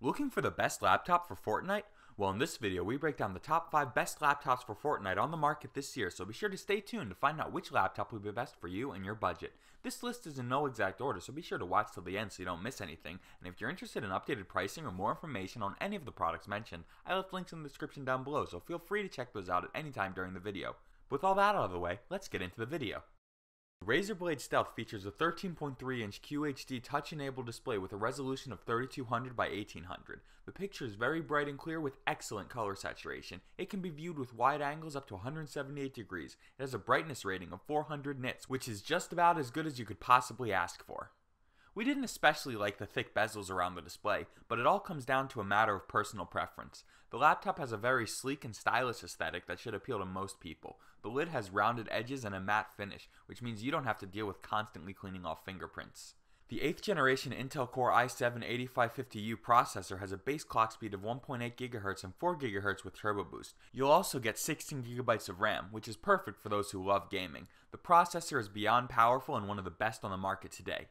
Looking for the best laptop for Fortnite? Well, in this video, we break down the top 5 best laptops for Fortnite on the market this year, so be sure to stay tuned to find out which laptop will be best for you and your budget. This list is in no exact order, so be sure to watch till the end so you don't miss anything. And if you're interested in updated pricing or more information on any of the products mentioned, I left links in the description down below, so feel free to check those out at any time during the video. With all that out of the way, let's get into the video. The Razer Blade Stealth features a 13.3-inch QHD touch-enabled display with a resolution of 3200 by 1800. The picture is very bright and clear with excellent color saturation. It can be viewed with wide angles up to 178 degrees. It has a brightness rating of 400 nits, which is just about as good as you could possibly ask for. We didn't especially like the thick bezels around the display, but it all comes down to a matter of personal preference. The laptop has a very sleek and stylish aesthetic that should appeal to most people. The lid has rounded edges and a matte finish, which means you don't have to deal with constantly cleaning off fingerprints. The 8th generation Intel Core i7-8550U processor has a base clock speed of 1.8 GHz and 4 GHz with Turbo Boost. You'll also get 16 GB of RAM, which is perfect for those who love gaming. The processor is beyond powerful and one of the best on the market today.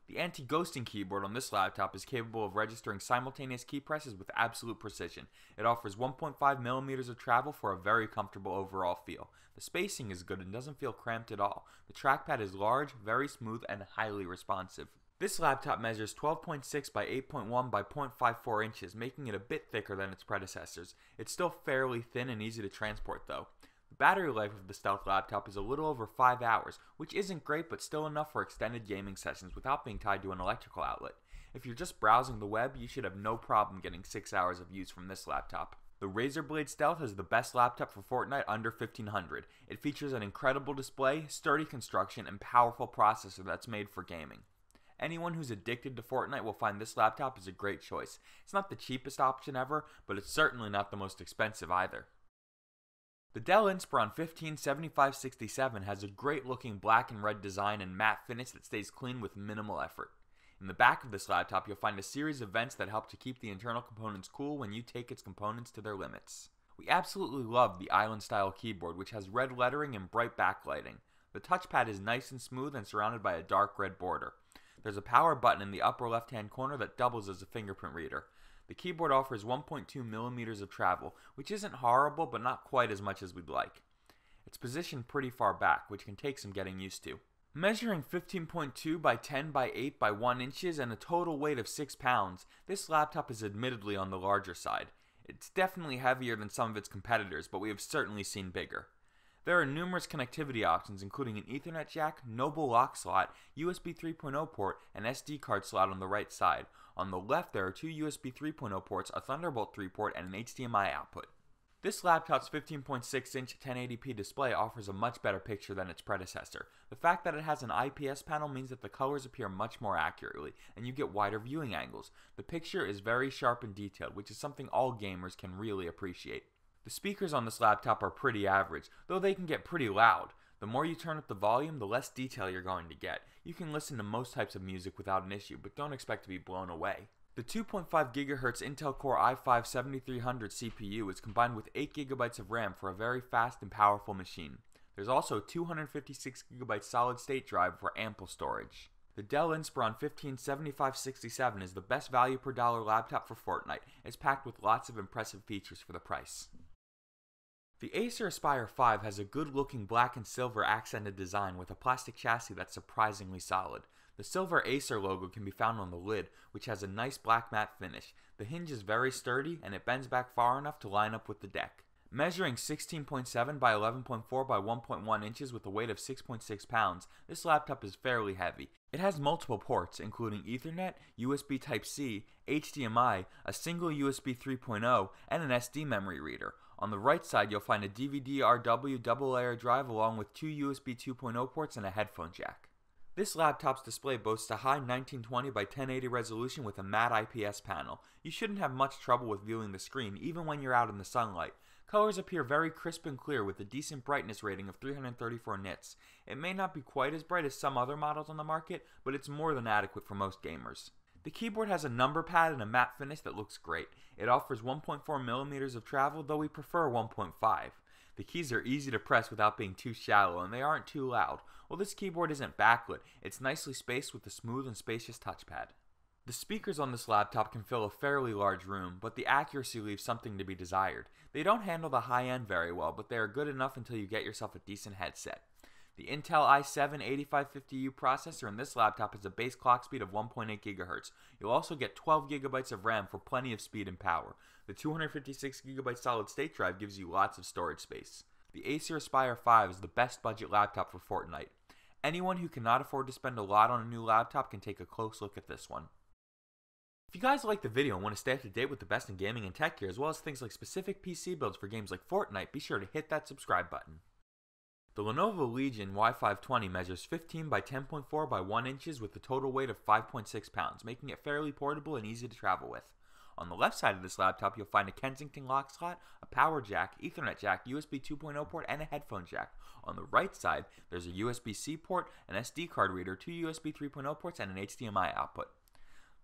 The anti-ghosting keyboard on this laptop is capable of registering simultaneous key presses with absolute precision. It offers 1.5mm of travel for a very comfortable overall feel. The spacing is good and doesn't feel cramped at all. The trackpad is large, very smooth, and highly responsive. This laptop measures 12.6 by 8.1 by 0.54 inches, making it a bit thicker than its predecessors. It's still fairly thin and easy to transport though. The battery life of the Stealth laptop is a little over 5 hours, which isn't great but still enough for extended gaming sessions without being tied to an electrical outlet. If you're just browsing the web, you should have no problem getting 6 hours of use from this laptop. The Razer Blade Stealth is the best laptop for Fortnite under $1,500. It features an incredible display, sturdy construction, and powerful processor that's made for gaming. Anyone who's addicted to Fortnite will find this laptop is a great choice. It's not the cheapest option ever, but it's certainly not the most expensive either. The Dell Inspiron 157567 has a great looking black and red design and matte finish that stays clean with minimal effort. In the back of this laptop you'll find a series of vents that help to keep the internal components cool when you take its components to their limits. We absolutely love the island style keyboard, which has red lettering and bright backlighting. The touchpad is nice and smooth and surrounded by a dark red border. There's a power button in the upper left hand corner that doubles as a fingerprint reader. The keyboard offers 1.2mm of travel, which isn't horrible but not quite as much as we'd like. It's positioned pretty far back, which can take some getting used to. Measuring 15.2 by 10 by 8 by 1 inches and a total weight of 6 pounds, this laptop is admittedly on the larger side. It's definitely heavier than some of its competitors, but we have certainly seen bigger. There are numerous connectivity options including an Ethernet jack, Noble lock slot, USB 3.0 port, and SD card slot on the right side. On the left there are 2 USB 3.0 ports, a Thunderbolt 3 port, and an HDMI output. This laptop's 15.6-inch 1080p display offers a much better picture than its predecessor. The fact that it has an IPS panel means that the colors appear much more accurately, and you get wider viewing angles. The picture is very sharp and detailed, which is something all gamers can really appreciate. The speakers on this laptop are pretty average, though they can get pretty loud. The more you turn up the volume, the less detail you're going to get. You can listen to most types of music without an issue, but don't expect to be blown away. The 2.5 GHz Intel Core i5-7300 CPU is combined with 8 GB of RAM for a very fast and powerful machine. There's also a 256 GB solid state drive for ample storage. The Dell Inspiron 157567 is the best value per dollar laptop for Fortnite. It's packed with lots of impressive features for the price. The Acer Aspire 5 has a good-looking black and silver accented design with a plastic chassis that's surprisingly solid. The silver Acer logo can be found on the lid, which has a nice black matte finish. The hinge is very sturdy and it bends back far enough to line up with the deck. Measuring 16.7 by 11.4 by 1.1 inches with a weight of 6.6 pounds, this laptop is fairly heavy. It has multiple ports, including Ethernet, USB Type-C, HDMI, a single USB 3.0, and an SD memory reader. On the right side, you'll find a DVD-RW double-layer drive along with 2 USB 2.0 ports and a headphone jack. This laptop's display boasts a high 1920 by 1080 resolution with a matte IPS panel. You shouldn't have much trouble with viewing the screen, even when you're out in the sunlight. Colors appear very crisp and clear with a decent brightness rating of 334 nits. It may not be quite as bright as some other models on the market, but it's more than adequate for most gamers. The keyboard has a number pad and a matte finish that looks great. It offers 1.4mm of travel, though we prefer 1.5. The keys are easy to press without being too shallow, and they aren't too loud. While this keyboard isn't backlit, it's nicely spaced with a smooth and spacious touchpad. The speakers on this laptop can fill a fairly large room, but the accuracy leaves something to be desired. They don't handle the high end very well, but they are good enough until you get yourself a decent headset. The Intel i7-8550U processor in this laptop has a base clock speed of 1.8 GHz. You'll also get 12 GB of RAM for plenty of speed and power. The 256 GB solid state drive gives you lots of storage space. The Acer Aspire 5 is the best budget laptop for Fortnite. Anyone who cannot afford to spend a lot on a new laptop can take a close look at this one. If you guys like the video and want to stay up to date with the best in gaming and tech gear, as well as things like specific PC builds for games like Fortnite, be sure to hit that subscribe button. The Lenovo Legion Y520 measures 15 by 10.4 by 1 inches with a total weight of 5.6 pounds, making it fairly portable and easy to travel with. On the left side of this laptop, you'll find a Kensington lock slot, a power jack, Ethernet jack, USB 2.0 port, and a headphone jack. On the right side, there's a USB-C port, an SD card reader, 2 USB 3.0 ports, and an HDMI output.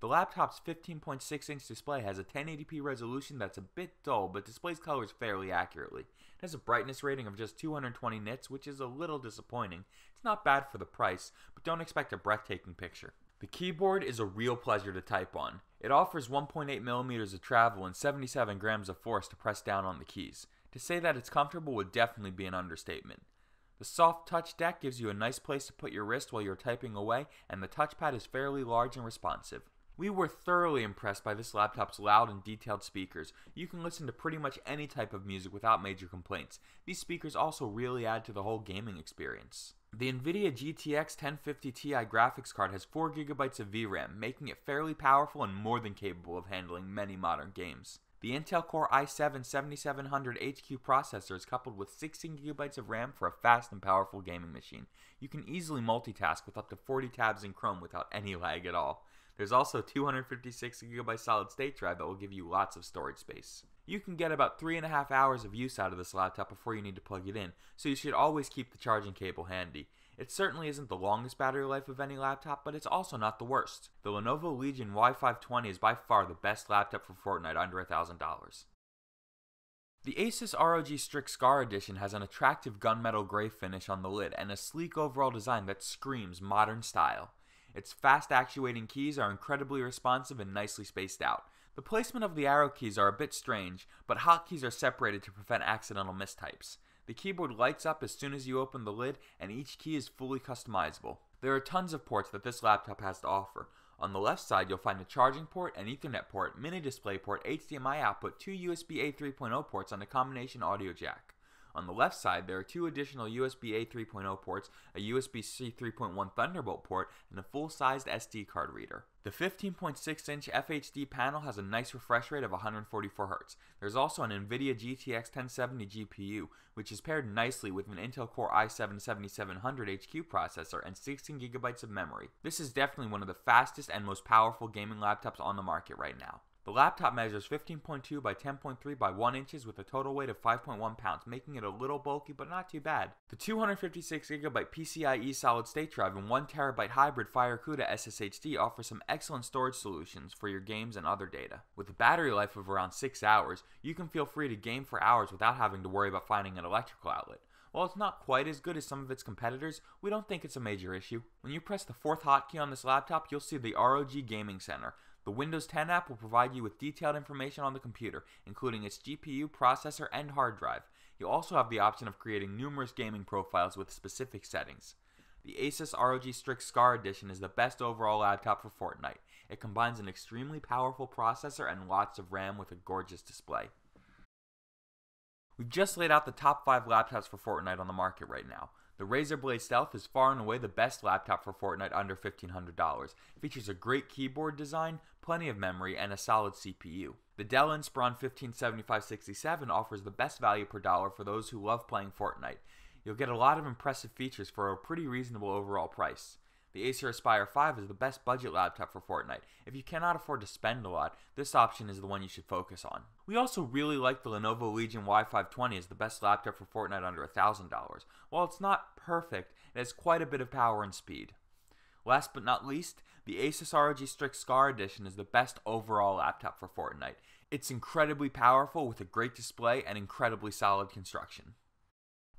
The laptop's 15.6-inch display has a 1080p resolution that's a bit dull, but displays colors fairly accurately. It has a brightness rating of just 220 nits, which is a little disappointing. It's not bad for the price, but don't expect a breathtaking picture. The keyboard is a real pleasure to type on. It offers 1.8 millimeters of travel and 77 grams of force to press down on the keys. To say that it's comfortable would definitely be an understatement. The soft touch deck gives you a nice place to put your wrist while you're typing away, and the touchpad is fairly large and responsive. We were thoroughly impressed by this laptop's loud and detailed speakers. You can listen to pretty much any type of music without major complaints. These speakers also really add to the whole gaming experience. The NVIDIA GTX 1050 Ti graphics card has 4 GB of VRAM, making it fairly powerful and more than capable of handling many modern games. The Intel Core i7-7700HQ processor is coupled with 16 GB of RAM for a fast and powerful gaming machine. You can easily multitask with up to 40 tabs in Chrome without any lag at all. There's also a 256 GB solid state drive that will give you lots of storage space. You can get about 3.5 hours of use out of this laptop before you need to plug it in, so you should always keep the charging cable handy. It certainly isn't the longest battery life of any laptop, but it's also not the worst. The Lenovo Legion Y520 is by far the best laptop for Fortnite under $1,000. The Asus ROG Strix Scar Edition has an attractive gunmetal gray finish on the lid and a sleek overall design that screams modern style. Its fast actuating keys are incredibly responsive and nicely spaced out. The placement of the arrow keys are a bit strange, but hotkeys are separated to prevent accidental mistypes. The keyboard lights up as soon as you open the lid, and each key is fully customizable. There are tons of ports that this laptop has to offer. On the left side, you'll find a charging port, an Ethernet port, mini display port, HDMI output, 2 USB A 3.0 ports, and a combination audio jack. On the left side, there are 2 additional USB A 3.0 ports, a USB-C 3.1 Thunderbolt port, and a full-sized SD card reader. The 15.6-inch FHD panel has a nice refresh rate of 144 Hz. There's also an NVIDIA GTX 1070 GPU, which is paired nicely with an Intel Core i7-7700HQ processor and 16 GB of memory. This is definitely one of the fastest and most powerful gaming laptops on the market right now. The laptop measures 15.2 by 10.3 by 1 inches with a total weight of 5.1 pounds, making it a little bulky but not too bad. The 256 GB PCIe solid state drive and 1 TB hybrid FireCuda SSHD offer some excellent storage solutions for your games and other data. With a battery life of around 6 hours, you can feel free to game for hours without having to worry about finding an electrical outlet. While it's not quite as good as some of its competitors, we don't think it's a major issue. When you press the 4th hotkey on this laptop, you'll see the ROG Gaming Center. The Windows 10 app will provide you with detailed information on the computer, including its GPU, processor, and hard drive. You'll also have the option of creating numerous gaming profiles with specific settings. The Asus ROG Strix Scar Edition is the best overall laptop for Fortnite. It combines an extremely powerful processor and lots of RAM with a gorgeous display. We've just laid out the top 5 laptops for Fortnite on the market right now. The Razer Blade Stealth is far and away the best laptop for Fortnite under $1,500. It features a great keyboard design, plenty of memory, and a solid CPU. The Dell Inspiron 157567 offers the best value per dollar for those who love playing Fortnite. You'll get a lot of impressive features for a pretty reasonable overall price. The Acer Aspire 5 is the best budget laptop for Fortnite. If you cannot afford to spend a lot, this option is the one you should focus on. We also really like the Lenovo Legion Y520 as the best laptop for Fortnite under $1,000. While it's not perfect, it has quite a bit of power and speed. Last but not least, the Asus ROG Strix Scar Edition is the best overall laptop for Fortnite. It's incredibly powerful with a great display and incredibly solid construction.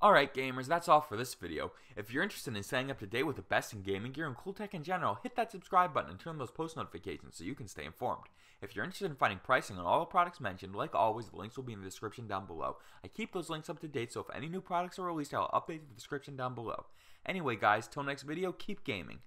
Alright gamers, that's all for this video. If you're interested in staying up to date with the best in gaming gear and cool tech in general, hit that subscribe button and turn on those post notifications so you can stay informed. If you're interested in finding pricing on all the products mentioned, like always, the links will be in the description down below. I keep those links up to date, so if any new products are released, I'll update the description down below. Anyway guys, till next video, keep gaming.